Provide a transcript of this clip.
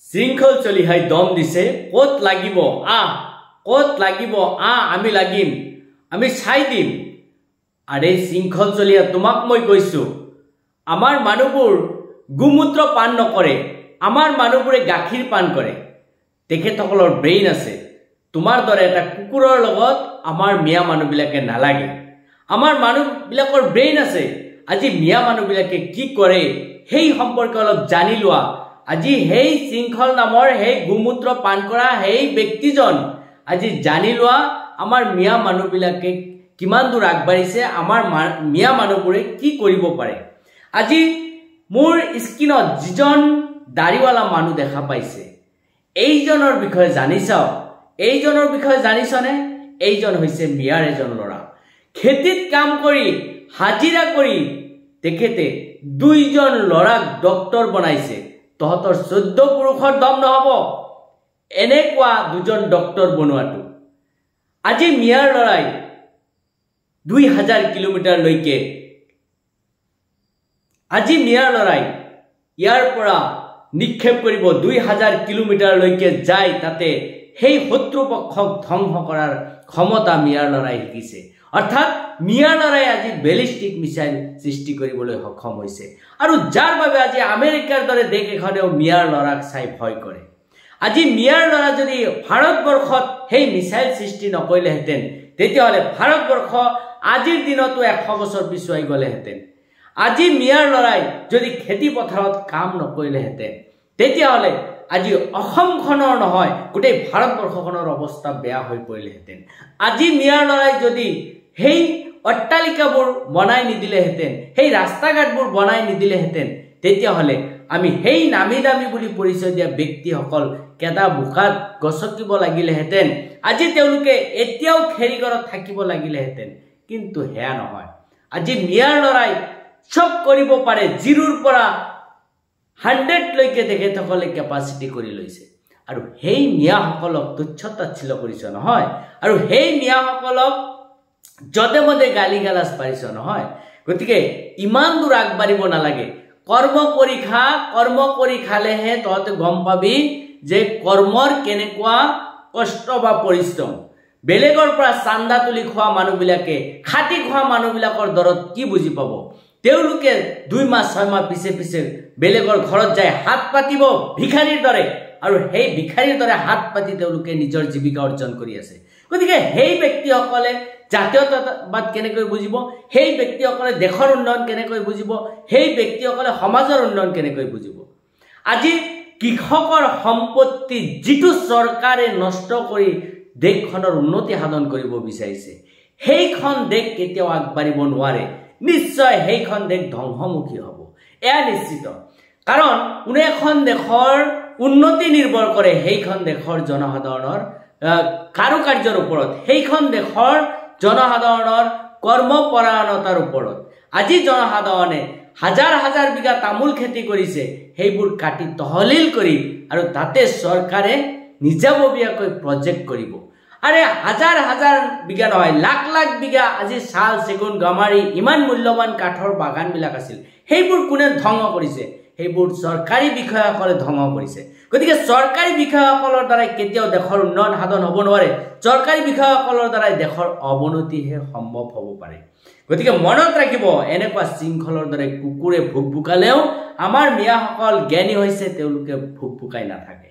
শৃংখল চলিহাই দম দিছে কত লাগিব কত লাগিব আমি লাগিম আমি চাই দিম। আৰে শৃংখল চলিহা তোমাক মই কৈছো, আমাৰ মানুহবোৰ গোমূত্ৰ পান নকৰে, আমাৰ মানুহবোৰে গাখীৰ পান কৰে। তেখেতসকলৰ ব্ৰেইন আছে। তোমাৰ দৰে এটা কুকুৰৰ লগত আমাৰ মিয়া মানুহবিলাকে নালাগে। আমাৰ মানুহবিলাকৰ ব্ৰেইন আছে। আজি মিয়া মানুহবিলাকে কি কৰে সেই সম্পৰ্কে অলপ জানি লোৱা। আজি সেই শৃংখল নামৰ সেই গোমূত্ৰ পান কৰা সেই ব্যক্তিজন আজি জানি লোৱা আমাৰ মিয়া মানুহবিলাকে কিমান দূৰ আগবাঢ়িছে, আমাৰ মিয়া মানুহবোৰে কি কৰিব পাৰে। আজি মোৰ স্ক্ৰীনত যিজন দাড়িৱালা মানুহ দেখা পাইছে, এইজনৰ বিষয়ে জানি চাও। এইজনৰ বিষয়ে জানিছনে? এইজন হৈছে মিয়াৰ এজন ল'ৰা। খেতিত কাম কৰি হাজিৰা কৰি তেখেতে দুইজন ল'ৰাক ডক্টৰ বনাইছে। তহঁতৰ 14 পুৰুষৰ দম নহব এনেকুৱা দুজন ডক্টৰ বনোৱাটো। আজি মিয়াৰ ল'ৰাই 2000 কিলোমিটাৰলৈকে আজি মিয়াৰ ল'ৰাই ইয়াৰ পৰা নিক্ষেপ কৰিব 2000 কিলোমিটাৰলৈকে যায়, তাতে সেই শত্ৰুপক্ষক ধ্বংস কৰাৰ ক্ষমতা মিয়াৰ ল'ৰাই শিকিছে। অৰ্থাৎ মিয়াৰ ল'ৰাই আজি বেলিষ্টিক মিছাইল সৃষ্টি কৰিবলৈ সক্ষম হৈছে, আৰু যাৰ বাবে আজি আমেৰিকাৰ দৰে দেশ এখনেও মিয়াৰ ল'ৰাক চাই ভয় কৰে। আজি মিয়াৰ ল'ৰা যদি ভাৰতবৰ্ষত সেই মিছাইল সৃষ্টি নকৰিলেহেঁতেন, তেতিয়াহ'লে ভাৰতবৰ্ষ আজিৰ দিনতো 100 বছৰ পিছুৱাই গ'লেহেঁতেন। আজি মিয়াৰ ল'ৰাই যদি খেতি পথাৰত কাম নকৰিলেহেঁতেন, তেতিয়াহ'লে আজি অসমখনৰ নহয় গোটেই ভাৰতবৰ্ষখনৰ অৱস্থা বেয়া হৈ পৰিলেহেঁতেন। আজি মিয়াৰ ল'ৰাই যদি সেই অট্টালিকাবোৰ বনাই নিদিলেহেঁতেন, সেই ৰাস্তা ঘাটবোৰ বনাই নিদিলেহেঁতেন, তেতিয়াহ'লে আমি সেই নামি দামী বুলি পৰিচয় দিয়া ব্যক্তিসকল কেদা বোকাত গছকিব লাগিলেহেঁতেন। আজি তেওঁলোকে এতিয়াও খেৰীঘৰত থাকিব লাগিলেহেঁতেন, কিন্তু সেয়া নহয়। আজি মিয়াৰ ল'ৰাই চব কৰিব পাৰে। 0ৰ পৰা 100 লৈকে তেখেতসকলে কেপাচিটি কৰি লৈছে, আৰু সেই মিয়াসকলক তুচ্ছ-তাচ্ছিল্য কৰিছ নহয়, আৰু সেই মিয়াসকলক যধে মধে গালি গালাজ পাৰিছ নহয়। গতিকে ইমান দূৰ আগবাঢ়িব নালাগে। কৰ্ম কৰি খালেহে তহঁতে গম পাবি যে কৰ্মৰ কেনেকুৱা কষ্ট বা পৰিশ্ৰম। বেলেগৰ পৰা চান্দা তুলি খোৱা মানুহবিলাকে খাটি খোৱা মানুহবিলাকৰ দৰত কি বুজি পাব? তেওঁলোকে 2 মাহ 6 মাহ পিছে বেলেগৰ ঘৰত যায় হাত পাতিব ভিখাৰীৰ দৰে, আৰু সেই ভিখাৰীৰ দৰে হাত পাতি তেওঁলোকে নিজৰ জীৱিকা অৰ্জন কৰি আছে। গতিকে সেই ব্যক্তিসকলে জাতীয়তাবাদ কেনেকৈ বুজিব? সেই ব্যক্তিসকলে দেশৰ উন্নয়ন কেনেকৈ বুজিব? সেই ব্যক্তিসকলে সমাজৰ উন্নয়ন কেনেকৈ বুজিব? আজি কৃষকৰ সম্পত্তি যিটো চৰকাৰে নষ্ট কৰি দেশখনৰ উন্নতি সাধন কৰিব বিচাৰিছে, সেইখন দেশ কেতিয়াও আগবাঢ়িব নোৱাৰে। নিশ্চয় সেইখন দেশ ধ্বংসমুখী হ'ব, এয়া নিশ্চিত। কাৰণ কোনো এখন দেশৰ উন্নতি নিৰ্ভৰ কৰে সেইখন দেশৰ জনসাধাৰণৰ কাৰুকাৰ্যৰ ওপৰত, সেইখন দেশৰ জনসাধাৰণৰ কৰ্মপৰায়ণতাৰ ওপৰত। আজি জনসাধাৰণে হাজাৰ বিঘা তামোল খেতি কৰিছে, সেইবোৰ কাটি তহলিল কৰি, আৰু তাতে চৰকাৰে নিজাববীয়াকৈ প্ৰজেক্ট কৰিব। আৰে হাজাৰ বিঘা নহয়, লাখ বিঘা আজি শাল, চেগুন, গামাৰি ইমান মূল্যৱান কাঠৰ বাগানবিলাক আছিল, সেইবোৰ কোনে ধ্বংস কৰিছে? সেইবোৰ চৰকাৰী বিষয়াসকলে ধ্বংস কৰিছে। গতিকে চৰকাৰী বিষয়াসকলৰ দ্বাৰাই কেতিয়াও দেশৰ উন্নয়ন সাধন হ'ব নোৱাৰে। চৰকাৰী বিষয়াসকলৰ দ্বাৰাই দেশৰ অৱনতিহে সম্ভৱ হ'ব পাৰে। গতিকে মনত ৰাখিব, এনেকুৱা শৃংখলৰ দৰে কুকুৰে ভুক ভুকালেও আমাৰ মিয়াসকল জ্ঞানী হৈছে, তেওঁলোকে ভুক ভুকাই নাথাকে।